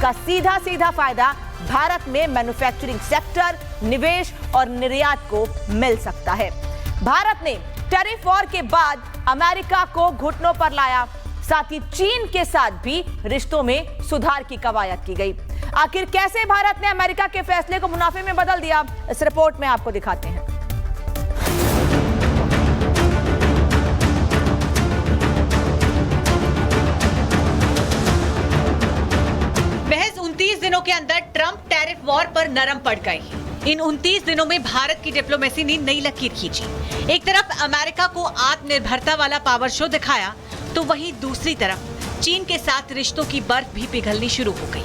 इसका सीधा सीधा फायदा भारत में मैन्युफैक्चरिंग सेक्टर, निवेश और निर्यात को मिल सकता है। भारत ने टैरिफ वॉर के बाद अमेरिका को घुटनों पर लाया, साथ ही चीन के साथ भी रिश्तों में सुधार की कवायद की गई। आखिर कैसे भारत ने अमेरिका के फैसले को मुनाफे में बदल दिया, इस रिपोर्ट में आपको दिखाते हैं। महज 29 दिनों के अंदर ट्रंप टैरिफ वॉर पर नरम पड़ गए। इन 29 दिनों में भारत की डिप्लोमेसी ने नई लकीर खींची। एक तरफ अमेरिका को आत्मनिर्भरता वाला पावर शो दिखाया, तो वहीं दूसरी तरफ चीन के साथ रिश्तों की बर्फ भी पिघलनी शुरू हो गई।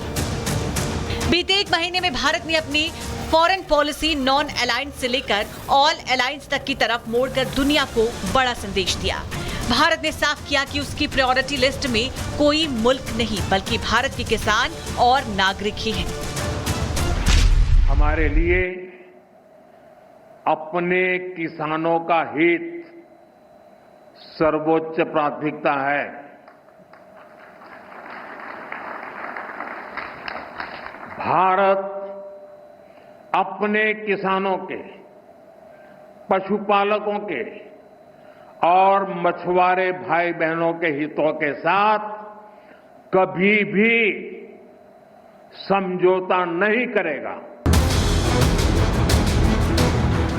बीते एक महीने में भारत ने अपनी फॉरेन पॉलिसी नॉन अलायंस से लेकर ऑल अलायंस तक की तरफ मोड़कर दुनिया को बड़ा संदेश दिया। भारत ने साफ किया कि उसकी प्रायोरिटी लिस्ट में कोई मुल्क नहीं, बल्कि भारत के किसान और नागरिक ही हैं। हमारे लिए अपने किसानों का हित सर्वोच्च प्राथमिकता है। भारत अपने किसानों के, पशुपालकों के और मछुआरे भाई बहनों के हितों के साथ कभी भी समझौता नहीं करेगा।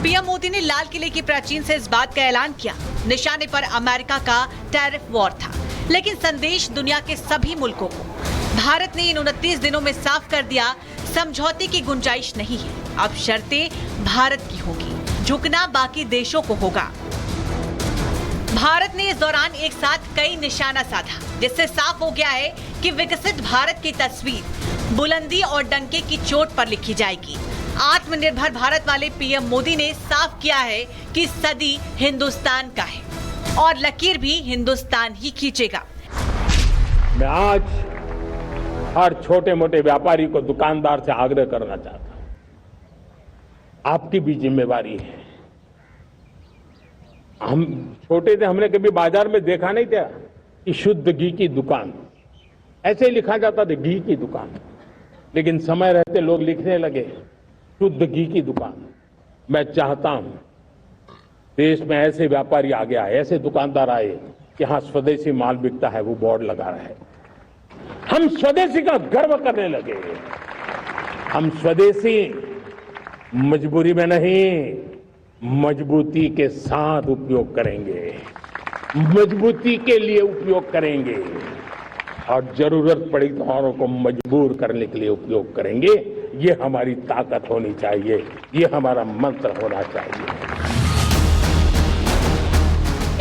पीएम मोदी ने लाल किले की प्राचीन से इस बात का ऐलान किया। निशाने पर अमेरिका का टैरिफ वॉर था, लेकिन संदेश दुनिया के सभी मुल्कों को। भारत ने इन 29 दिनों में साफ कर दिया, समझौते की गुंजाइश नहीं है। अब शर्तें भारत की होगी, झुकना बाकी देशों को होगा। भारत ने इस दौरान एक साथ कई निशाना साधा, जिससे साफ हो गया है कि विकसित भारत की तस्वीर बुलंदी और डंके की चोट पर लिखी जाएगी। आत्मनिर्भर भारत वाले पीएम मोदी ने साफ किया है कि सदी हिंदुस्तान का है और लकीर भी हिंदुस्तान ही खींचेगा। मैं आज हर छोटे मोटे व्यापारी को, दुकानदार से आग्रह करना चाहता हूं, आपकी भी जिम्मेवारी है। हम छोटे थे, हमने कभी बाजार में देखा नहीं था कि शुद्ध घी की दुकान, ऐसे ही लिखा जाता था घी की दुकान, लेकिन समय रहते लोग लिखने लगे शुद्ध घी की दुकान। मैं चाहता हूं देश में ऐसे व्यापारी आगे आए, ऐसे दुकानदार आए कि हाँ स्वदेशी माल बिकता है, वो बोर्ड लगा रहा है। हम स्वदेशी का गर्व करने लगे। हम स्वदेशी मजबूरी में नहीं, मजबूती के साथ उपयोग करेंगे, मजबूती के लिए उपयोग करेंगे और जरूरत पड़ी तो औरों को मजबूर करने के लिए उपयोग करेंगे। ये हमारी ताकत होनी चाहिए, ये हमारा मंत्र होना चाहिए।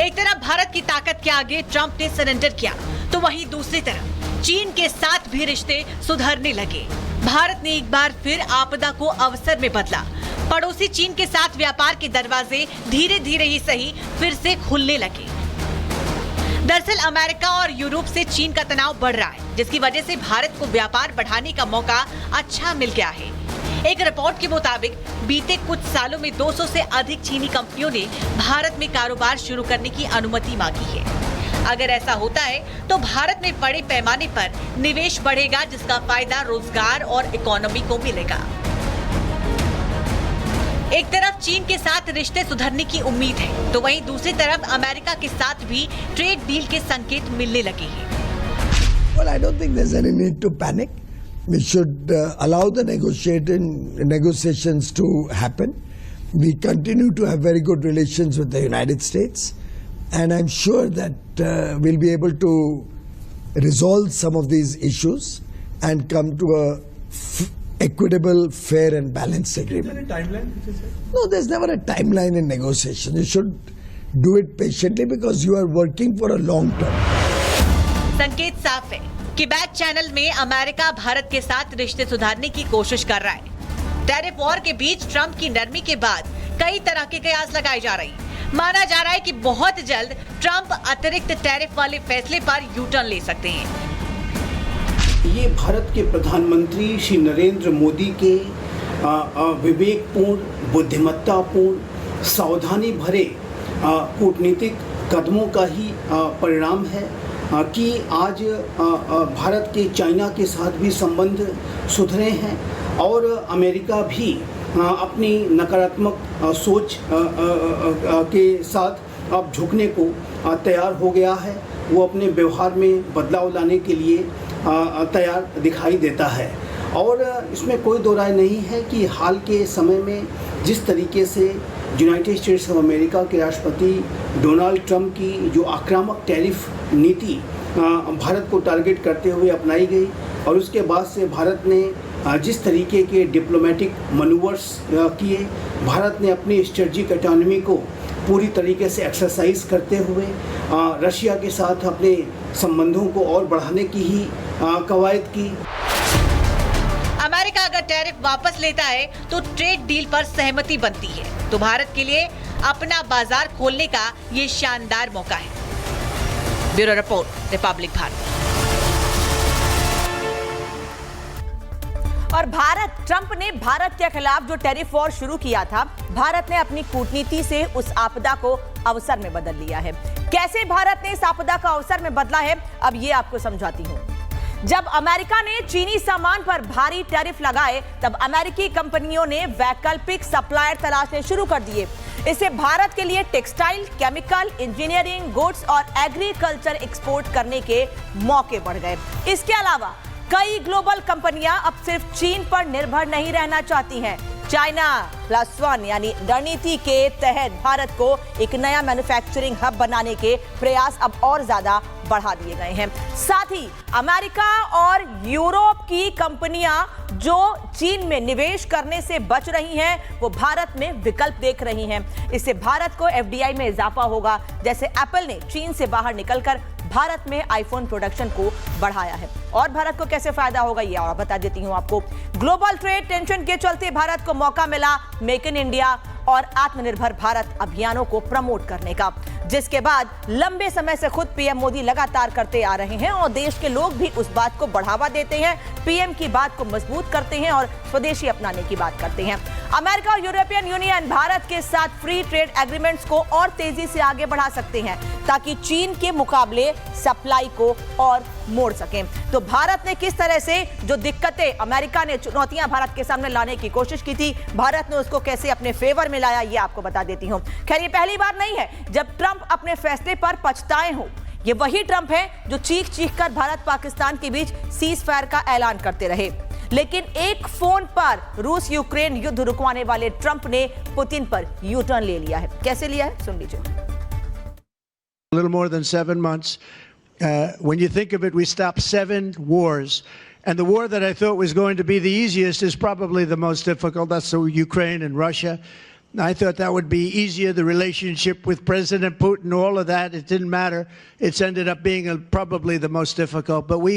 एक तरफ भारत की ताकत के आगे ट्रंप ने सरेंडर किया, तो वहीं दूसरी तरफ चीन के साथ भी रिश्ते सुधरने लगे। भारत ने एक बार फिर आपदा को अवसर में बदला। पड़ोसी चीन के साथ व्यापार के दरवाजे धीरे धीरे ही सही फिर से खुलने लगे। दरअसल अमेरिका और यूरोप से चीन का तनाव बढ़ रहा है, जिसकी वजह से भारत को व्यापार बढ़ाने का मौका अच्छा मिल गया है। एक रिपोर्ट के मुताबिक बीते कुछ सालों में 200 से अधिक चीनी कंपनियों ने भारत में कारोबार शुरू करने की अनुमति मांगी है। अगर ऐसा होता है तो भारत में बड़े पैमाने पर निवेश बढ़ेगा, जिसका फायदा रोजगार और इकोनॉमी को मिलेगा। एक तरफ चीन के साथ रिश्ते सुधरने की उम्मीद है, तो वहीं दूसरी तरफ अमेरिका के साथ भी ट्रेड डील के संकेत मिलने लगे हैं। Well, I don't think there's any need to panic. We should allow the negotiations to happen. We continue to have very good relations with the United States, and I'm sure that we'll be able to resolve some of these issues and come to a equitable, fair and balanced agreement. Is there a timeline? No, there's never a timeline in negotiation. You should do it patiently because you are working for a long term. संकेत साफ है कि back channel में America Bharat के साथ रिश्ते सुधारने की कोशिश कर रहा है। टैरिफ वॉर के बीच ट्रंप की नरमी के बाद कई तरह के कयास लगाए जा रहे हैं। माना जा रहा है कि बहुत जल्द ट्रंप अतिरिक्त टैरिफ वाले फैसले पर यू टर्न ले सकते हैं। ये भारत के प्रधानमंत्री श्री नरेंद्र मोदी के विवेकपूर्ण, बुद्धिमत्तापूर्ण, सावधानी भरे कूटनीतिक कदमों का ही परिणाम है। कि आज भारत के चाइना के साथ भी संबंध सुधरे हैं और अमेरिका भी अपनी नकारात्मक सोच के साथ अब झुकने को तैयार हो गया है। वो अपने व्यवहार में बदलाव लाने के लिए तैयार दिखाई देता है और इसमें कोई दो राय नहीं है कि हाल के समय में जिस तरीके से यूनाइटेड स्टेट्स ऑफ अमेरिका के राष्ट्रपति डोनाल्ड ट्रंप की जो आक्रामक टैरिफ नीति भारत को टारगेट करते हुए अपनाई गई और उसके बाद से भारत ने जिस तरीके के डिप्लोमेटिक मनूवर्स किए, भारत ने अपनी स्ट्रेटजिक ऑटोनॉमी को पूरी तरीके से एक्सरसाइज करते हुए रशिया के साथ अपने संबंधों को और बढ़ाने की ही कवायद की। अमेरिका अगर टैरिफ वापस लेता है तो ट्रेड डील पर सहमति बनती है, तो भारत के लिए अपना बाजार खोलने का ये शानदार मौका है। Bureau report, Republic Bharat. और ट्रंप ने भारत के खिलाफ जो टैरिफ वॉर शुरू किया था, भारत ने अपनी कूटनीति से उस आपदा को अवसर में बदल लिया है। कैसे भारत ने इस आपदा को अवसर में बदला है, अब ये आपको समझाती हूं। जब अमेरिका ने चीनी सामान पर भारी टैरिफ लगाए, तब अमेरिकी कंपनियों ने वैकल्पिक सप्लायर तलाशने शुरू कर दिए। इससे भारत के लिए टेक्सटाइल, केमिकल, इंजीनियरिंग, गुड्स और एग्रीकल्चर एक्सपोर्ट करने के मौके बढ़ गए। इसके अलावा कई ग्लोबल कंपनियां अब सिर्फ चीन पर निर्भर नहीं रहना चाहती हैं। चाइना +1 यानी रणनीति के तहत भारत को एक नया मैन्युफैक्चरिंग हब बनाने के प्रयास अब और ज्यादा बढ़ा दिए गए हैं। साथ ही अमेरिका और यूरोप की कंपनियां जो चीन में निवेश करने से बच रही हैं, वो भारत में विकल्प देख रही हैं। इससे भारत को FDI में इजाफा होगा। जैसे एप्पल ने चीन से बाहर निकलकर भारत में आईफोन प्रोडक्शन को बढ़ाया है। और भारत को कैसे फायदा होगा, ये और बता देती हूं आपको। ग्लोबल ट्रेड टेंशन के चलते भारत को मौका मिला मेक इन इंडिया और आत्मनिर्भर भारत अभियानों को प्रमोट करने का, जिसके बाद लंबे समय से खुद पीएम मोदी लगातार करते आ रहे हैं और देश के लोग भी उस बात को बढ़ावा देते हैं, पीएम की बात को मजबूत करते हैं और स्वदेशी अपनाने की बात करते हैं। अमेरिका और यूरोपियन यूनियन भारत के साथ फ्री ट्रेड एग्रीमेंट्स को और तेजी से आगे बढ़ा सकते हैं ताकि चीन के मुकाबले सप्लाई को और मोड़ सकें। तो भारत ने किस तरह से जो दिक्कतें, अमेरिका ने चुनौतियां भारत के सामने लाने की कोशिश की थी, भारत ने उसको कैसे अपने फेवर में लाया, ये आपको बता देती हूं। खैर, ये पहली बार नहीं है जब ट्रंप अपने फैसले पर पछताए हो। ये वही ट्रंप है जो चीख चीख कर भारत पाकिस्तान के बीच सीज फायर का ऐलान करते रहे, लेकिन एक फोन पर रूस यूक्रेन युद्ध रुकवाने वाले ट्रंप ने पुतिन पर यू टर्न ले लिया है। कैसे लिया है, सुन लीजिए। A little more than 7 months. When you think of it, we stopped 7 wars. And the war that I thought was going to be the easiest is probably the most difficult. That's the Ukraine and Russia. I thought that would be easier. The relationship with President Putin, all of that, it didn't matter. It's ended up being probably the most difficult. But we